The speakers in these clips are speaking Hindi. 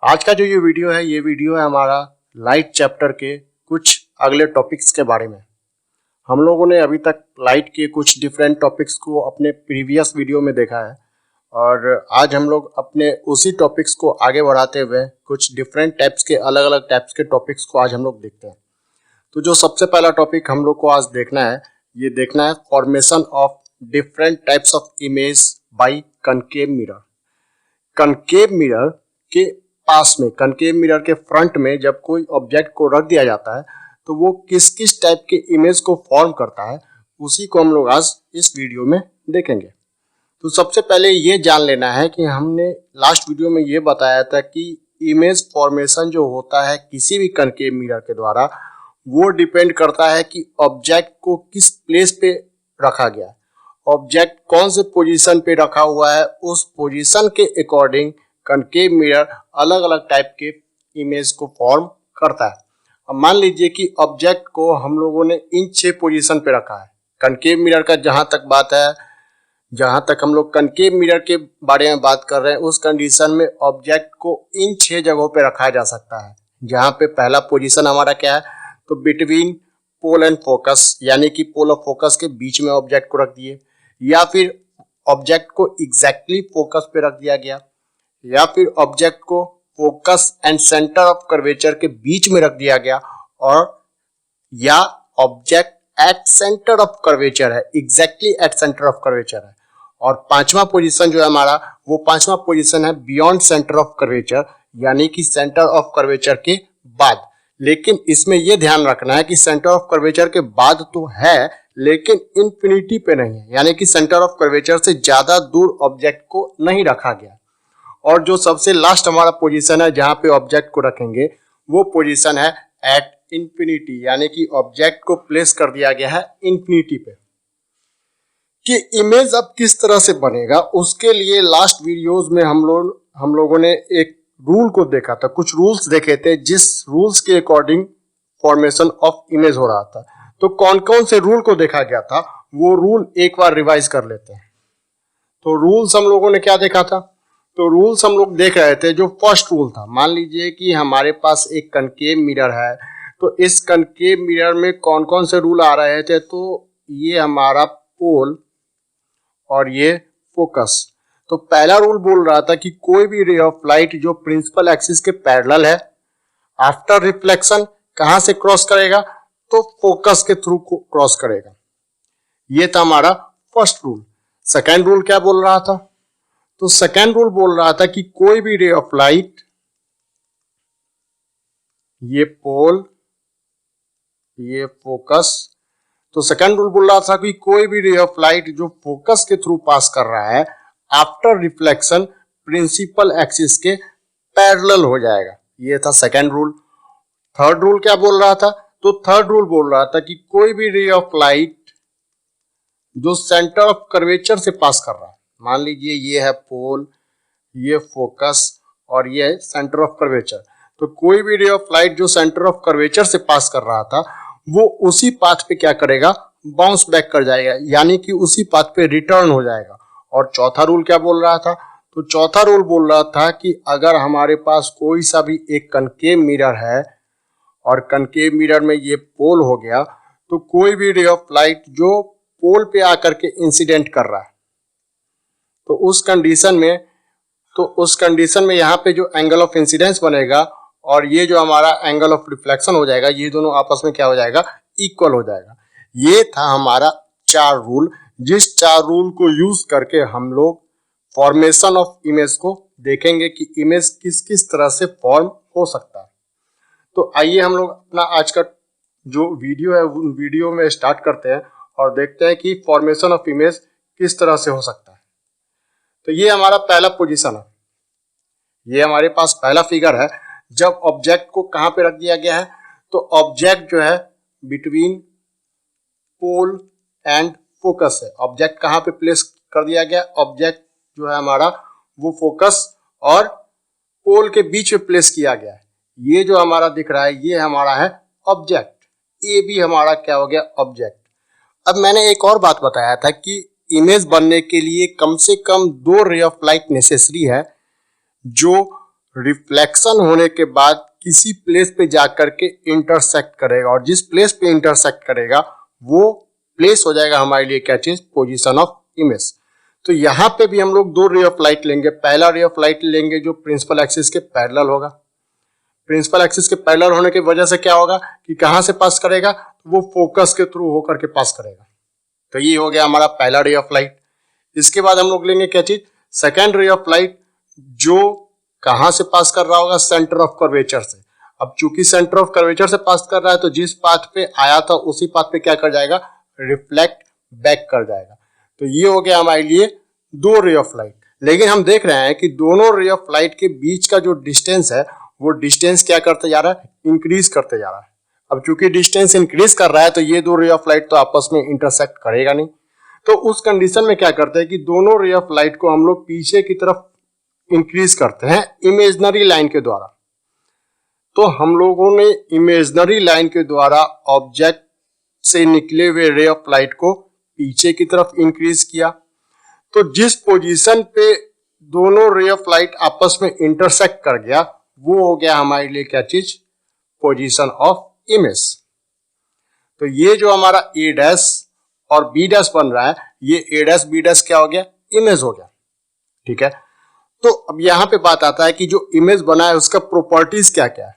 आज का जो ये वीडियो है हमारा लाइट चैप्टर के कुछ अगले टॉपिक्स के बारे में। हम लोगों ने अभी तक लाइट के कुछ डिफरेंट टॉपिक्स को अपने प्रीवियस वीडियो में देखा है और आज हम लोग अपने उसी टॉपिक्स को आगे बढ़ाते हुए कुछ डिफरेंट टाइप्स के अलग अलग टाइप्स के टॉपिक्स को आज हम लोग देखते हैं। तो जो सबसे पहला टॉपिक हम लोग को आज देखना है formation of different types of image by concave mirror. Concave mirror के पास में, कनकेव मिरर के फ्रंट में जब कोई ऑब्जेक्ट को रख दिया जाता है तो वो किस किस टाइप के इमेज को फॉर्म करता है, उसी को हम लोग आज इस वीडियो में देखेंगे। तो सबसे पहले ये जान लेना है कि हमने लास्ट वीडियो में ये बताया था कि इमेज फॉर्मेशन जो होता है किसी भी कनकेव मिरर के द्वारा, वो डिपेंड करता है कि ऑब्जेक्ट को किस प्लेस पे रखा गया है, ऑब्जेक्ट कौन से पोजीशन पे रखा हुआ है, उस पोजीशन के अकॉर्डिंग कनकेव मिरर अलग अलग टाइप के इमेज को फॉर्म करता है। अब मान लीजिए कि ऑब्जेक्ट को हम लोगों ने इन 6 पोजीशन पे रखा है। कनकेव मिरर का जहां तक बात है, जहां तक हम लोग कनकेव मिरर के बारे में बात कर रहे हैं, उस कंडीशन में ऑब्जेक्ट को इन 6 जगहों पे रखा जा सकता है। जहां पे पहला पोजीशन हमारा क्या है, तो बिटवीन पोल एंड फोकस, यानी कि पोल और फोकस के बीच में ऑब्जेक्ट को रख दिए, या फिर ऑब्जेक्ट को एग्जैक्टली फोकस पे रख दिया गया, या फिर ऑब्जेक्ट को focus and centre of curvature के बीच में रख दिया गया, और या object at centre of curvature है, exactly at centre of curvature है। और पांचवा पोजीशन जो है हमारा, वो पांचवा पोजीशन है बियॉन्ड सेंटर ऑफ कर्वेचर, यानी कि सेंटर ऑफ कर्वेचर के बाद। लेकिन इसमें यह ध्यान रखना है कि सेंटर ऑफ कर्वेचर के बाद तो है, लेकिन इंफिनिटी पे नहीं है, यानी कि सेंटर ऑफ कर्वेचर से ज्यादा दूर ऑब्जेक्ट को नहीं रखा गया। और जो सबसे लास्ट हमारा पोजीशन है जहां पे ऑब्जेक्ट को रखेंगे, वो पोजीशन है एट इंफिनिटी, यानी कि ऑब्जेक्ट को प्लेस कर दिया गया है इंफिनिटी पे। कि इमेज अब किस तरह से बनेगा, उसके लिए लास्ट वीडियोस में हम लोगों ने एक रूल को देखा था, कुछ रूल्स देखे थे, जिस रूल्स के अकॉर्डिंग फॉर्मेशन ऑफ इमेज हो रहा था। तो कौन कौन से रूल को देखा गया था, वो रूल एक बार रिवाइज कर लेते हैं। तो रूल्स हम लोगों ने क्या देखा था, तो रूल्स हम लोग देख रहे थे। जो फर्स्ट रूल था, मान लीजिए कि हमारे पास एक कनकेव मिरर है, तो इस कनकेव मिरर में कौन कौन से रूल आ रहे थे, तो ये हमारा पोल और ये फोकस। तो पहला रूल बोल रहा था कि कोई भी रे ऑफ लाइट जो प्रिंसिपल एक्सिस के पैरेलल है, आफ्टर रिफ्लेक्शन कहां से क्रॉस करेगा, तो फोकस के थ्रू क्रॉस करेगा। ये था हमारा फर्स्ट रूल। सेकेंड रूल क्या बोल रहा था, तो सेकेंड रूल बोल रहा था कि कोई भी रे ऑफ लाइट, ये पोल ये फोकस, तो सेकेंड रूल बोल रहा था कि कोई भी रे ऑफ लाइट जो फोकस के थ्रू पास कर रहा है, आफ्टर रिफ्लेक्शन प्रिंसिपल एक्सिस के पैरेलल हो जाएगा। ये था सेकेंड रूल। थर्ड रूल क्या बोल रहा था, तो थर्ड रूल बोल रहा था कि कोई भी रे ऑफ लाइट जो सेंटर ऑफ कर्वेचर से पास कर रहा है, मान लीजिए ये है पोल, ये फोकस और ये है सेंटर ऑफ कर्वेचर, तो कोई भी रे ऑफ लाइट जो सेंटर ऑफ कर्वेचर से पास कर रहा था, वो उसी पाथ पे क्या करेगा, बाउंस बैक कर जाएगा, यानी कि उसी पाथ पे रिटर्न हो जाएगा। और चौथा रूल क्या बोल रहा था, तो चौथा रूल बोल रहा था कि अगर हमारे पास कोई सा भी एक कनकेव मिरर है और कनकेव मिरर में ये पोल हो गया, तो कोई भी रे ऑफ लाइट जो पोल पे आकर के इंसिडेंट कर रहा है, तो उस कंडीशन में यहाँ पे जो एंगल ऑफ इंसिडेंस बनेगा और ये जो हमारा एंगल ऑफ रिफ्लेक्शन हो जाएगा, ये दोनों आपस में क्या हो जाएगा, इक्वल हो जाएगा। ये था हमारा 4 रूल, जिस 4 रूल को यूज करके हम लोग फॉर्मेशन ऑफ इमेज को देखेंगे कि इमेज किस किस तरह से फॉर्म हो सकता है। तो आइए हम लोग अपना आज का जो वीडियो है, वीडियो में स्टार्ट करते हैं और देखते हैं कि फॉर्मेशन ऑफ इमेज किस तरह से हो सकता है। तो ये हमारा पहला पोजीशन है, ये हमारे पास पहला फिगर है। जब ऑब्जेक्ट को कहां पे रख दिया गया है, तो ऑब्जेक्ट जो है बिटवीन पोल एंड फोकस है। ऑब्जेक्ट कहां पे प्लेस कर दिया गया, ऑब्जेक्ट जो है हमारा वो फोकस और पोल के बीच में प्लेस किया गया है। ये जो हमारा दिख रहा है, ये हमारा है ऑब्जेक्ट, ये भी हमारा क्या हो गया, ऑब्जेक्ट। अब मैंने एक और बात बताया था कि इमेज बनने के लिए कम से कम 2 रे ऑफ लाइट नेसेसरी है, जो रिफ्लेक्शन होने के बाद किसी प्लेस पे जाकर के इंटरसेक्ट करेगा, और जिस प्लेस पे इंटरसेक्ट करेगा वो प्लेस हो जाएगा हमारे लिए क्या चीज, पोजीशन ऑफ इमेज। तो यहाँ पे भी हम लोग दो रे ऑफ लाइट लेंगे। पहला रे ऑफ लाइट लेंगे जो प्रिंसिपल एक्सिस के पैरेलल होगा। प्रिंसिपल एक्सिस के पैरेलल होने की वजह से क्या होगा कि कहां से पास करेगा, वो फोकस के थ्रू होकर के पास करेगा। तो ये हो गया हमारा पहला रे ऑफ लाइट। इसके बाद हम लोग लेंगे क्या चीज, सेकेंड रे ऑफ लाइट, जो कहां से पास कर रहा होगा, सेंटर ऑफ कर्वेचर से। अब चूंकि सेंटर ऑफ कर्वेचर से पास कर रहा है तो जिस पाथ पे आया था उसी पाथ पे क्या कर जाएगा, रिफ्लेक्ट बैक कर जाएगा। तो ये हो गया हमारे लिए दो रे ऑफ लाइट। लेकिन हम देख रहे हैं कि दोनों रे ऑफ लाइट के बीच का जो डिस्टेंस है वो डिस्टेंस क्या करते जा रहा है, इंक्रीज करते जा रहा है। अब चूंकि डिस्टेंस इंक्रीज कर रहा है तो ये दो रे ऑफ लाइट तो आपस में इंटरसेक्ट करेगा नहीं। तो उस कंडीशन में क्या करते हैं कि दोनों रे ऑफ लाइट को हम लोग पीछे की तरफ इंक्रीज करते हैं इमेजिनरी लाइन के द्वारा। तो हम लोगों ने इमेजिनरी लाइन के द्वारा ऑब्जेक्ट से निकले हुए रे ऑफ लाइट को पीछे की तरफ इंक्रीज किया। तो जिस पोजीशन पे दोनों रे ऑफ लाइट आपस में इंटरसेक्ट कर गया वो हो गया हमारे लिए क्या चीज, पोजीशन ऑफ इमेज। तो ये जो हमारा ए डैश और बी डैश बन रहा है, ये ए डैश बी डैश क्या हो गया, इमेज हो गया। ठीक है, तो अब यहां पे बात आता है कि जो इमेज बना है उसका प्रॉपर्टीज क्या क्या है।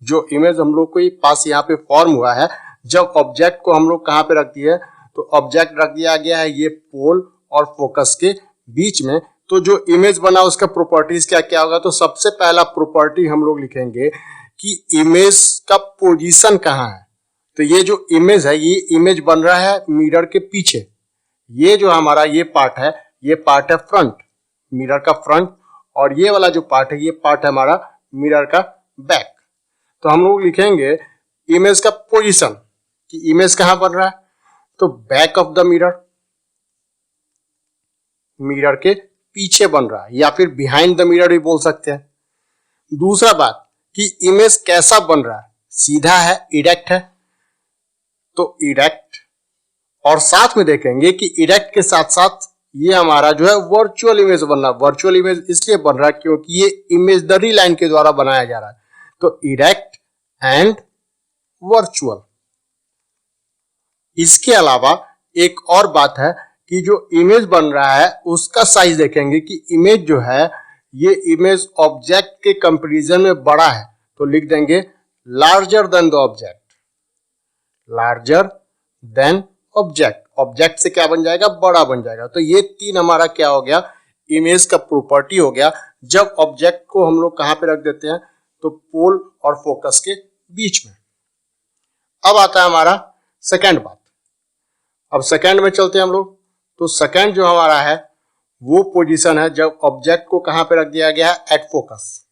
जो इमेज हम लोग को पास यहाँ पे फॉर्म हुआ है, जब ऑब्जेक्ट को हम लोग कहां पे रख दिए, तो ऑब्जेक्ट रख दिया गया है ये पोल और फोकस के बीच में। तो जो इमेज बना उसका प्रॉपर्टीज क्या क्या होगा, तो सबसे पहला प्रॉपर्टी हम लोग लिखेंगे कि इमेज का पोजीशन कहाँ है। तो ये जो इमेज है, ये इमेज बन रहा है मिरर के पीछे। ये जो हमारा ये पार्ट है, ये पार्ट है फ्रंट, मिरर का फ्रंट, और ये वाला जो पार्ट है ये पार्ट है हमारा मिरर का बैक। तो हम लोग लिखेंगे इमेज का पोजीशन कि इमेज कहां बन रहा है, तो back of the mirror, mirror के पीछे बन रहा है, या फिर बिहाइंड द मिरर भी बोल सकते हैं। दूसरा बात कि इमेज कैसा बन रहा है, सीधा है, इरेक्ट है, तो इरेक्ट। और साथ में देखेंगे कि इरेक्ट के साथ साथ ये हमारा जो है वर्चुअल इमेज बन रहा है। वर्चुअल इमेज इसलिए बन रहा है क्योंकि ये इमेजनरी लाइन के द्वारा बनाया जा रहा है। तो इरेक्ट एंड वर्चुअल। इसके अलावा एक और बात है कि जो इमेज बन रहा है उसका साइज देखेंगे कि इमेज जो है ये इमेज ऑब्जेक्ट के कंपैरिजन में बड़ा है, तो लिख देंगे larger than the object, larger than object. Object से क्या बन जाएगा, बड़ा बन जाएगा। तो ये तीन हमारा क्या हो गया, इमेज का प्रॉपर्टी हो गया जब ऑब्जेक्ट को हम लोग कहां पे रख देते हैं, तो पोल और फोकस के बीच में। अब आता है हमारा सेकंड बात। अब सेकंड में चलते हैं हम लोग। तो सेकंड जो हमारा है वो पोजीशन है जब ऑब्जेक्ट को कहां पे रख दिया गया है, एट फोकस।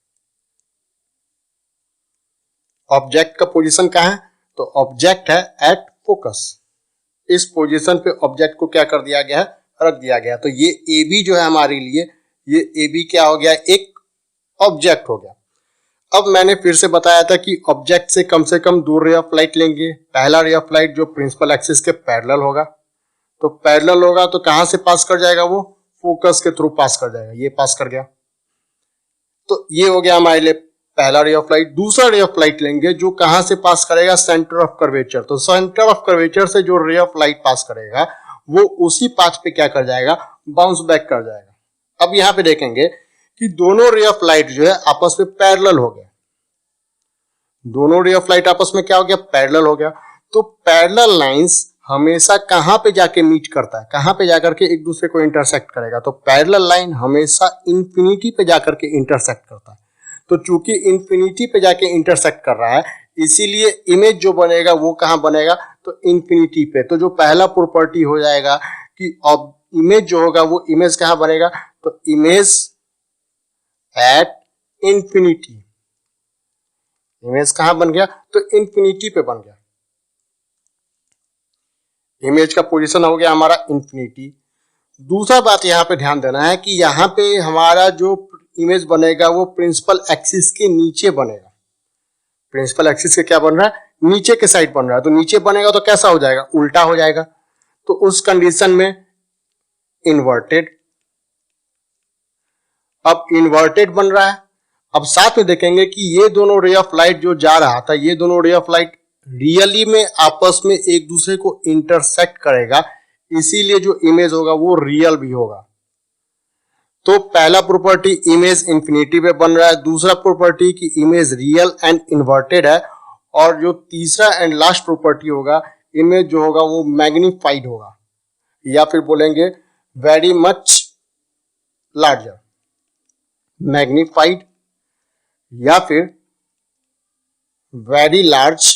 ऑब्जेक्ट का पोजीशन कहां है, तो ऑब्जेक्ट है एट फोकस। इस पोजीशन पे ऑब्जेक्ट को क्या कर दिया गया है, रख दिया गया। तो ये ए बी जो है हमारे लिए, ये ए बी क्या हो गया, एक ऑब्जेक्ट हो गया। अब मैंने फिर से बताया था कि ऑब्जेक्ट से कम दो रे ऑफ लाइट लेंगे। पहला रे ऑफ लाइट जो प्रिंसिपल एक्सिस के पैरेलल होगा, तो पैरेलल होगा तो कहां से पास कर जाएगा, वो फोकस के थ्रू पास कर जाएगा। ये पास कर गया, तो ये हो गया हमारे लिए पहला रे ऑफ लाइट। दूसरा रे ऑफ लाइट लेंगे जो कहां से पास करेगा, सेंटर ऑफ कर्वेचर। तो सेंटर ऑफ कर्वेचर से जो रे ऑफ लाइट पास करेगा वो उसी पाथ पे क्या कर जाएगा, बाउंस बैक कर जाएगा। अब यहां पे देखेंगे कि दोनों रे ऑफ लाइट जो है आपस में पैरेलल हो गया। दोनों रे ऑफ लाइट आपस में क्या हो गया, पैरेलल हो गया। तो पैरेलल लाइंस हमेशा कहां पे जाके मीट करता है, कहां पे जाकर के एक दूसरे को इंटरसेक्ट करेगा, तो पैरेलल लाइन हमेशा इंफिनिटी पे जाकर के इंटरसेक्ट करता है। तो चूंकि इंफिनिटी पे जाके इंटरसेक्ट कर रहा है, इसीलिए इमेज जो बनेगा वो कहां बनेगा, तो इंफिनिटी पे। तो जो पहला प्रॉपर्टी हो जाएगा कि अब इमेज जो होगा वो इमेज कहां बनेगा, तो इमेज एट इंफिनिटी। इमेज कहां बन गया, तो इंफिनिटी पे बन गया। इमेज का पोजीशन हो गया हमारा इंफिनिटी। दूसरा बात यहां पे ध्यान देना है कि यहां पे हमारा जो इमेज बनेगा वो प्रिंसिपल एक्सिस के नीचे बनेगा। प्रिंसिपल एक्सिस के क्या बन रहा है, नीचे के साइड बन रहा है। तो नीचे बनेगा तो कैसा हो जाएगा, उल्टा हो जाएगा। तो उस कंडीशन में इन्वर्टेड। अब इन्वर्टेड बन रहा है, अब साथ में देखेंगे कि ये दोनों रे ऑफ लाइट जो जा रहा था, ये दोनों रे ऑफ लाइट रियली में आपस में एक दूसरे को इंटरसेक्ट करेगा, इसीलिए जो इमेज होगा वो रियल भी होगा। तो पहला प्रॉपर्टी इमेज इंफिनिटी पे बन रहा है, दूसरा प्रॉपर्टी की इमेज रियल एंड इन्वर्टेड है, और जो तीसरा एंड लास्ट प्रॉपर्टी होगा, इमेज जो होगा वो मैग्नीफाइड होगा, या फिर बोलेंगे वेरी मच लार्जर, मैग्नीफाइड या फिर very large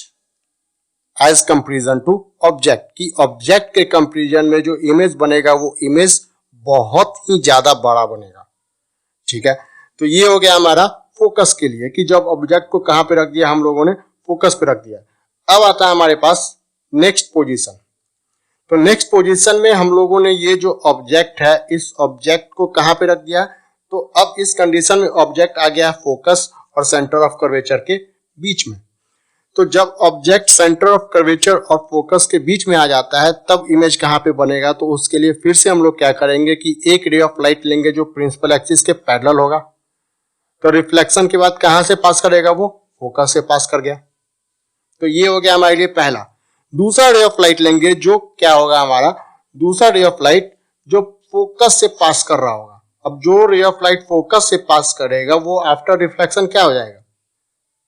as comparison to object, की ऑब्जेक्ट के कंपेरिजन में जो इमेज बनेगा वो इमेज बहुत ही ज्यादा बड़ा बनेगा। ठीक है, तो ये हो गया हमारा फोकस के लिए कि जब ऑब्जेक्ट को कहां पे रख दिया, हम लोगों ने फोकस पे रख दिया। अब आता है हमारे पास नेक्स्ट पोजीशन। तो नेक्स्ट पोजीशन में हम लोगों ने ये जो ऑब्जेक्ट है, इस ऑब्जेक्ट को कहां पे रख दिया, तो अब इस कंडीशन में ऑब्जेक्ट आ गया फोकस और सेंटर ऑफ कर्वेचर के बीच में। तो जब ऑब्जेक्ट सेंटर ऑफ कर्वेचर और फोकस के बीच में आ जाता है तब इमेज कहां पे बनेगा, तो उसके लिए फिर से हम लोग क्या करेंगे कि एक रे ऑफ लाइट लेंगे जो प्रिंसिपल एक्सिस के पैरेलल होगा। तो रिफ्लेक्शन के बाद कहां से पास करेगा, वो फोकस से पास कर गया। तो ये हो गया हमारे लिए पहला। दूसरा रे ऑफ लाइट लेंगे जो क्या होगा हमारा, दूसरा रे ऑफ लाइट जो फोकस से पास कर रहा होगा। अब जो रे ऑफ लाइट फोकस से पास करेगा वो आफ्टर रिफ्लेक्शन क्या हो जाएगा,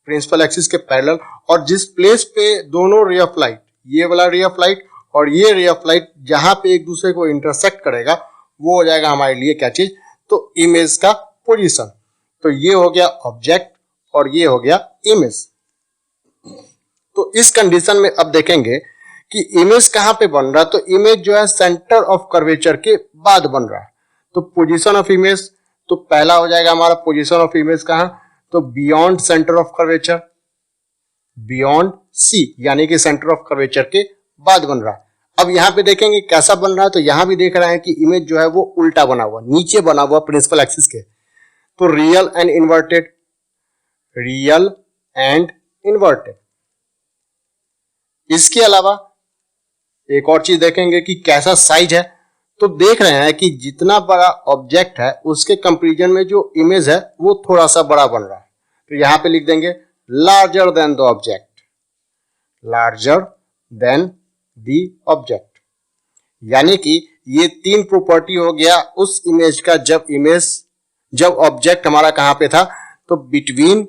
प्रिंसिपल एक्सिस के पैरेलल, और जिस प्लेस पे दोनों रे ऑफ लाइट, ये वाला रे ऑफ लाइट और ये रे ऑफ लाइट जहां पे एक दूसरे को इंटरसेक्ट करेगा वो हो जाएगा हमारे लिए क्या चीज, तो इमेज का पोजीशन। तो ये हो गया ऑब्जेक्ट और ये हो गया इमेज। तो इस कंडीशन में अब देखेंगे कि इमेज कहां पे बन रहा है, तो इमेज जो है सेंटर ऑफ कर्वेचर के बाद बन रहा है। तो पोजीशन ऑफ इमेज, तो पहला हो जाएगा हमारा पोजीशन ऑफ इमेज कहां, तो beyond centre of curvature, beyond C, यानी कि सेंटर ऑफ कर्वेचर के बाद बन रहा है। अब यहां पे देखेंगे कैसा बन रहा है, तो यहां भी देख रहे हैं कि इमेज जो है वो उल्टा बना हुआ, नीचे बना हुआ प्रिंसिपल एक्सिस के। तो real and inverted, real and inverted. इसके अलावा एक और चीज देखेंगे कि कैसा साइज है। तो देख रहे हैं कि जितना बड़ा ऑब्जेक्ट है उसके कंपैरिजन में जो इमेज है वो थोड़ा सा बड़ा बन रहा है। तो यहां पे लिख देंगे larger than the object, larger than the object, यानी कि ये तीन प्रॉपर्टी हो गया उस इमेज का जब ऑब्जेक्ट हमारा कहां पे था, तो between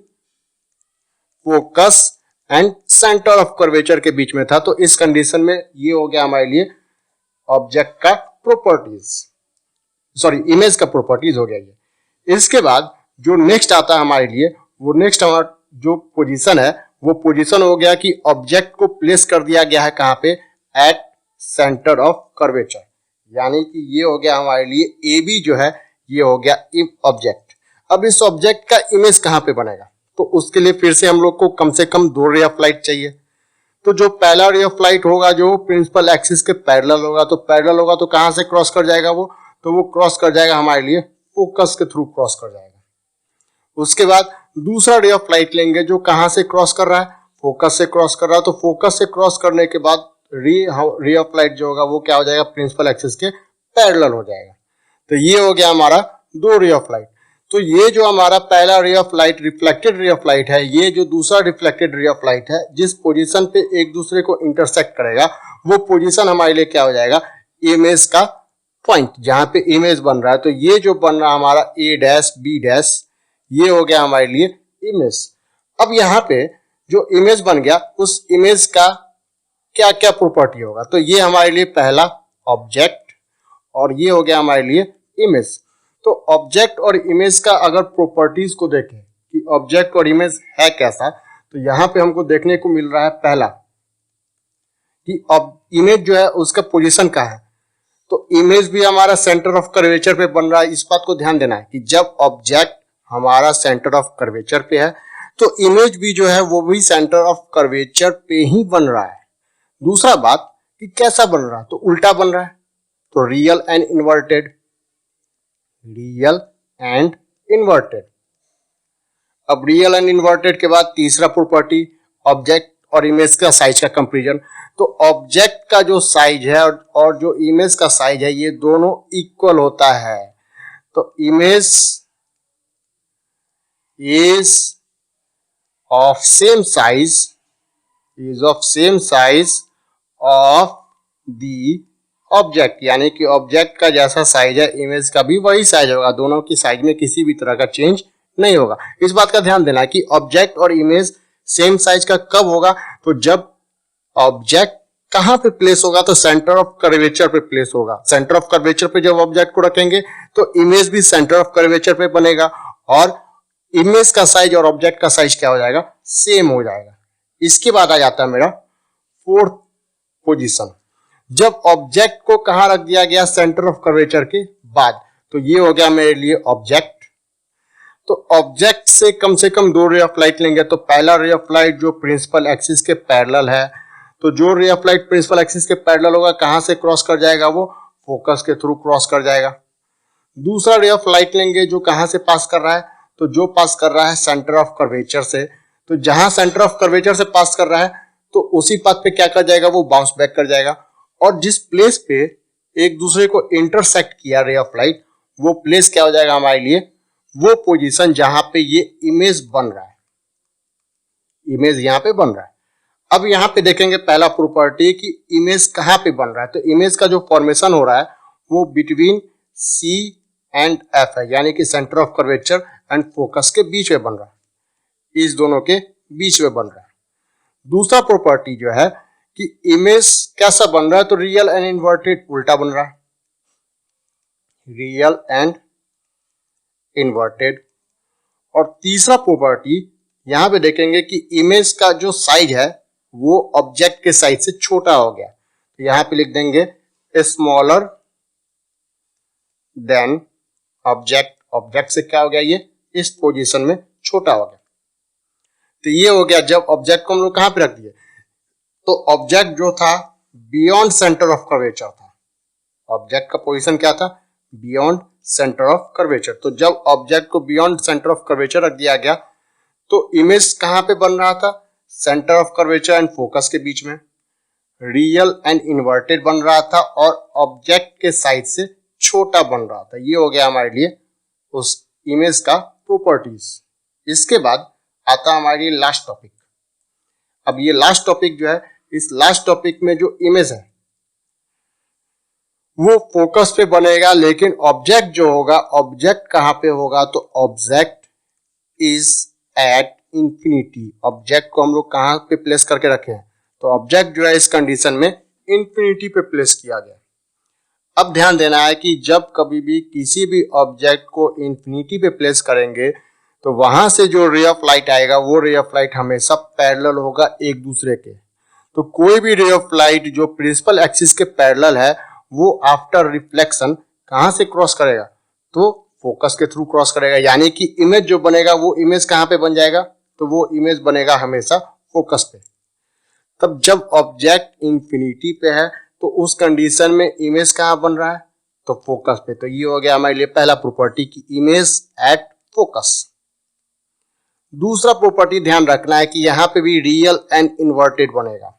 focus and centre of curvature के बीच में था। तो इस कंडीशन में ये हो गया हमारे लिए ऑब्जेक्ट का प्रॉपर्टीज, सॉरी इमेज का प्रॉपर्टीज हो गया ये। इसके बाद जो नेक्स्ट आता है हमारे लिए, वो नेक्स्ट हमारा जो पोजीशन है वो पोजीशन हो गया कि ऑब्जेक्ट को प्लेस कर दिया गया है कहां पे, एट सेंटर ऑफ कर्वेचर, यानी कि ये हो गया हमारे लिए ए बी जो है ये हो गया ऑब्जेक्ट। अब इस ऑब्जेक्ट का इमेज कहां पे बनेगा, तो उसके लिए फिर से हम लोग को कम से कम दो रे ऑफ लाइट चाहिए। तो जो पहला रे ऑफ लाइट होगा जो प्रिंसिपल एक्सिस के पैरेलल होगा, तो पैरेलल होगा तो कहां से क्रॉस कर जाएगा वो, तो वो क्रॉस कर जाएगा हमारे लिए फोकस के थ्रू क्रॉस कर जाएगा। उसके बाद दूसरा रे ऑफ लाइट लेंगे जो कहां से क्रॉस कर रहा है, फोकस से क्रॉस कर रहा है। तो फोकस से क्रॉस करने के बाद रे ऑफ लाइट जो होगा वो क्या हो जाएगा, प्रिंसिपल एक्सिस के पैरेलल हो जाएगा। तो ये हो गया हमारा दो रे ऑफ लाइट। तो ये जो हमारा पहला ray of light reflected ray of light है, ये जो दूसरा रिफ्लेक्टेड रे ऑफ लाइट है जिस पोजीशन पे एक दूसरे को इंटरसेक्ट करेगा वो पोजीशन हमारे लिए क्या हो जाएगा, इमेज का पॉइंट जहां पे इमेज बन रहा है। तो ये जो बन रहा है हमारा ए डैश बी डैश, ये हो गया हमारे लिए इमेज। अब यहाँ पे जो इमेज बन गया उस इमेज का क्या क्या प्रॉपर्टी होगा, तो ये हमारे लिए पहला ऑब्जेक्ट और ये हो गया हमारे लिए इमेज। तो ऑब्जेक्ट और इमेज का अगर प्रॉपर्टीज को देखें कि ऑब्जेक्ट और इमेज है कैसा, तो यहां पे हमको देखने को मिल रहा है पहला कि इमेज जो है उसका पोजीशन क्या है। तो इमेज भी हमारा सेंटर ऑफ कर्वेचर पे बन रहा है। इस बात को ध्यान देना है कि जब ऑब्जेक्ट हमारा सेंटर ऑफ कर्वेचर पे है तो इमेज भी जो है वो भी सेंटर ऑफ कर्वेचर पे ही बन रहा है। दूसरा बात कि कैसा बन रहा है, तो उल्टा बन रहा है। तो real and inverted, real and inverted. अब रियल एंड इन्वर्टेड के बाद तीसरा प्रॉपर्टी ऑब्जेक्ट और इमेज का साइज का कंपैरिजन। तो ऑब्जेक्ट का जो साइज है और जो इमेज का साइज है ये दोनों इक्वल होता है। तो image is of same size of the object, यानी कि ऑब्जेक्ट का जैसा साइज है इमेज का भी वही साइज होगा, दोनों की साइज में किसी भी तरह का चेंज नहीं होगा। इस बात का ध्यान देना कि ऑब्जेक्ट और इमेज सेम साइज का कब होगा, तो जब ऑब्जेक्ट कहां पे प्लेस होगा, तो सेंटर ऑफ कर्वेचर पे प्लेस होगा। सेंटर ऑफ कर्वेचर पे जब ऑब्जेक्ट को रखेंगे तो इमेज भी सेंटर ऑफ कर्वेचर पे बनेगा और इमेज का साइज और ऑब्जेक्ट का साइज क्या हो जाएगा, सेम हो जाएगा। इसके बाद आ जाता है मेरा फोर्थ पोजीशन, जब ऑब्जेक्ट को कहां रख दिया गया, सेंटर ऑफ कर्वेचर के बाद। तो ये हो गया मेरे लिए ऑब्जेक्ट। तो ऑब्जेक्ट से कम दो रे ऑफ लाइट लेंगे। तो पहला रे ऑफ लाइट जो प्रिंसिपल एक्सिस के पैरेलल है, तो जो ray of light principal axis के पैरेलल होगा कहां से क्रॉस कर जाएगा, वो फोकस के थ्रू क्रॉस कर जाएगा। दूसरा रे ऑफ लाइट लेंगे जो कहां से पास कर रहा है, तो जो पास कर रहा है सेंटर ऑफ कर्वेचर से। तो जहां सेंटर ऑफ कर्वेचर से पास कर रहा है तो उसी पाथ पे क्या कर जाएगा, वो बाउंस बैक कर जाएगा। और जिस प्लेस पे एक दूसरे को इंटरसेक्ट किया रे ऑफ लाइट, वो प्लेस क्या हो जाएगा हमारे लिए, वो पोजीशन जहां पे ये इमेज बन रहा है, इमेज यहां पे बन रहा है। अब यहां पे देखेंगे पहला प्रॉपर्टी कि इमेज कहां पे बन रहा है। तो इमेज का जो फॉर्मेशन हो रहा है वो बिटवीन C एंड F है, यानी कि centre of curvature and focus के बीच में बन रहा है, इस दोनों के बीच में बन रहा है। दूसरा प्रॉपर्टी जो है कि इमेज कैसा बन रहा है, तो रियल एंड इन्वर्टेड उल्टा बन रहा है, रियल एंड इन्वर्टेड। और तीसरा प्रॉपर्टी यहां पे देखेंगे कि इमेज का जो साइज है वो ऑब्जेक्ट के साइज से छोटा हो गया। तो यहां पे लिख देंगे स्मॉलर देन ऑब्जेक्ट। ऑब्जेक्ट से क्या हो गया, ये इस पोजीशन में छोटा हो गया। तो ये हो गया जब ऑब्जेक्ट को हम लोग कहां पे रख दिए, तो ऑब्जेक्ट जो था बियॉन्ड सेंटर ऑफ कर्वेचर था। ऑब्जेक्ट का पोजीशन क्या था, बियॉन्ड सेंटर ऑफ कर्वेचर। तो जब ऑब्जेक्ट को बियॉन्ड सेंटर ऑफ कर्वेचर रख दिया गया तो इमेज कहां पे बन रहा था, centre of curvature and focus के बीच में, रियल एंड इन्वर्टेड बन रहा था और ऑब्जेक्ट के साइज से छोटा बन रहा था। ये हो गया हमारे लिए उस इमेज का प्रॉपर्टीज। इसके बाद आता हमारी लास्ट टॉपिक। अब ये लास्ट टॉपिक जो है, इस लास्ट टॉपिक में जो इमेज है वो फोकस पे बनेगा, लेकिन ऑब्जेक्ट जो होगा, ऑब्जेक्ट कहां पे होगा, तो object is at infinity. Object को हम लोग कहां पे प्लेस करके रखे हैं, तो ऑब्जेक्ट जो है इस कंडीशन में इंफिनिटी पे प्लेस किया गया। अब ध्यान देना है कि जब कभी भी किसी भी ऑब्जेक्ट को इंफिनिटी पे प्लेस करेंगे तो वहां से जो रे ऑफ लाइट आएगा वो रे ऑफ लाइट हमेशा पैरेलल होगा एक दूसरे के। तो कोई भी रे ऑफ लाइट जो प्रिंसिपल एक्सिस के पैरेलल है वो आफ्टर रिफ्लेक्शन कहां से क्रॉस करेगा, तो फोकस के थ्रू क्रॉस करेगा। यानी कि इमेज जो बनेगा वो इमेज कहां पे बन जाएगा, तो वो इमेज बनेगा हमेशा फोकस पे। तब जब ऑब्जेक्ट इंफिनिटी पे है तो उस कंडीशन में इमेज कहां बन रहा है, तो फोकस पे। तो ये हो गया हमारे लिए पहला प्रॉपर्टी की इमेज एट फोकस। दूसरा प्रॉपर्टी ध्यान रखना है कि यहां पे भी रियल एंड इन्वर्टेड बनेगा,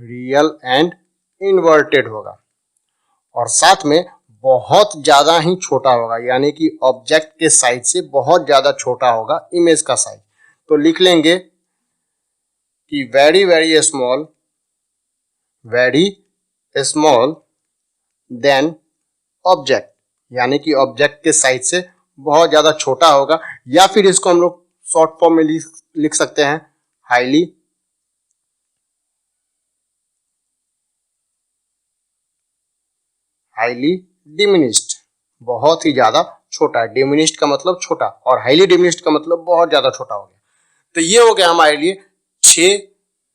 रियल एंड इन्वर्टेड होगा और साथ में बहुत ज्यादा ही छोटा होगा, यानी कि ऑब्जेक्ट के साइज से बहुत ज्यादा छोटा होगा इमेज का साइज। तो लिख लेंगे कि very very small than object, यानी कि ऑब्जेक्ट के साइज से बहुत ज्यादा छोटा होगा। या फिर इसको हम लोग शॉर्ट फॉर्म में लिख सकते हैं हाईली डिमिनिश्ड, बहुत ही ज्यादा छोटा है। डिमिनिश्ड का मतलब छोटा और हाईली डिमिनिश्ड का मतलब बहुत ज्यादा छोटा हो गया। तो ये हो गया हमारे लिए 6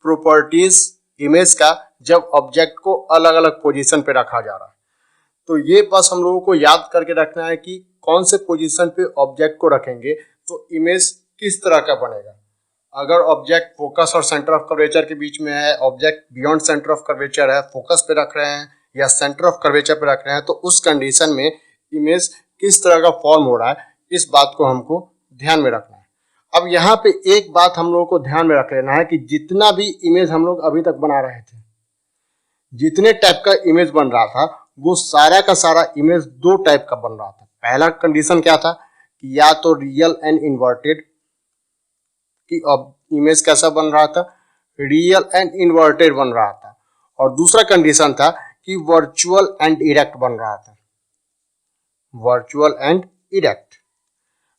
प्रॉपर्टीज इमेज का जब ऑब्जेक्ट को अलग अलग पोजीशन पे रखा जा रहा है। तो ये बस हम लोगों को याद करके रखना है कि कौन से पोजीशन पे ऑब्जेक्ट को रखेंगे तो इमेज किस तरह का बनेगा। अगर ऑब्जेक्ट फोकस और सेंटर ऑफ कर्वेचर के बीच में है, object beyond centre of curvature है, फोकस पे रख रहे हैं या सेंटर ऑफ कर्वेचर पे रख रहे हैं, तो उस कंडीशन में इमेज किस तरह का फॉर्म हो रहा है, इस बात को हमको ध्यान में रखना है। अब यहाँ पे एक बात हम लोगों को ध्यान में रख लेना है कि जितना भी इमेज हम लोग अभी तक बना रहे थे, जितने टाइप का इमेज बन रहा था वो सारा का सारा इमेज 2 टाइप का बन रहा था। पहला कंडीशन क्या था कि या तो रियल एंड इन्वर्टेड की इमेज कैसा बन रहा था, रियल एंड इन्वर्टेड बन रहा था, और दूसरा कंडीशन था कि वर्चुअल एंड इरेक्ट बन रहा था, वर्चुअल एंड इरेक्ट।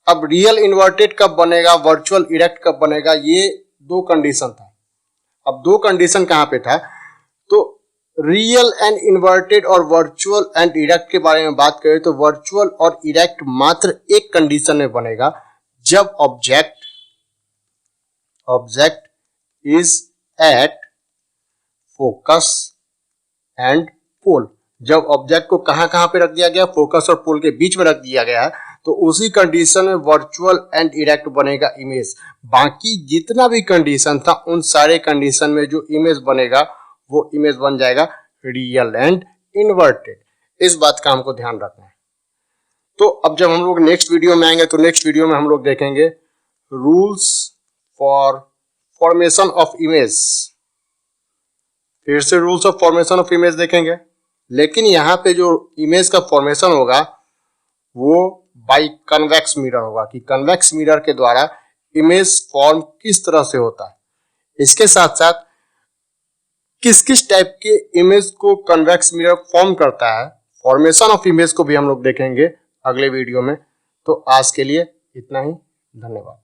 अब रियल इन्वर्टेड कब बनेगा, वर्चुअल इरेक्ट कब बनेगा, ये दो कंडीशन था। अब दो कंडीशन कहां पे था, तो रियल एंड इन्वर्टेड और वर्चुअल एंड इरेक्ट के बारे में बात करें तो वर्चुअल और इरेक्ट मात्र एक कंडीशन में बनेगा, जब object is at focus and pole. जब ऑब्जेक्ट को कहां पे रख दिया गया, फोकस और पोल के बीच में रख दिया गया है, तो उसी कंडीशन में वर्चुअल एंड इरेक्ट बनेगा इमेज। बाकी जितना भी कंडीशन था उन सारे कंडीशन में जो इमेज बनेगा वो इमेज बन जाएगा रियल एंड इन्वर्टेड। इस बात का हमको ध्यान रखना है। तो अब जब हम लोग नेक्स्ट वीडियो में आएंगे तो नेक्स्ट वीडियो में हम लोग देखेंगे rules for formation of image. फिर से rules of formation of image देखेंगे, लेकिन यहाँ पे जो इमेज का फॉर्मेशन होगा वो बाय कन्वेक्स मिरर होगा, कि कन्वेक्स मिरर के द्वारा इमेज फॉर्म किस तरह से होता है। इसके साथ साथ किस किस टाइप के इमेज को कन्वेक्स मिरर फॉर्म करता है, फॉर्मेशन ऑफ इमेज को भी हम लोग देखेंगे अगले वीडियो में। तो आज के लिए इतना ही, धन्यवाद।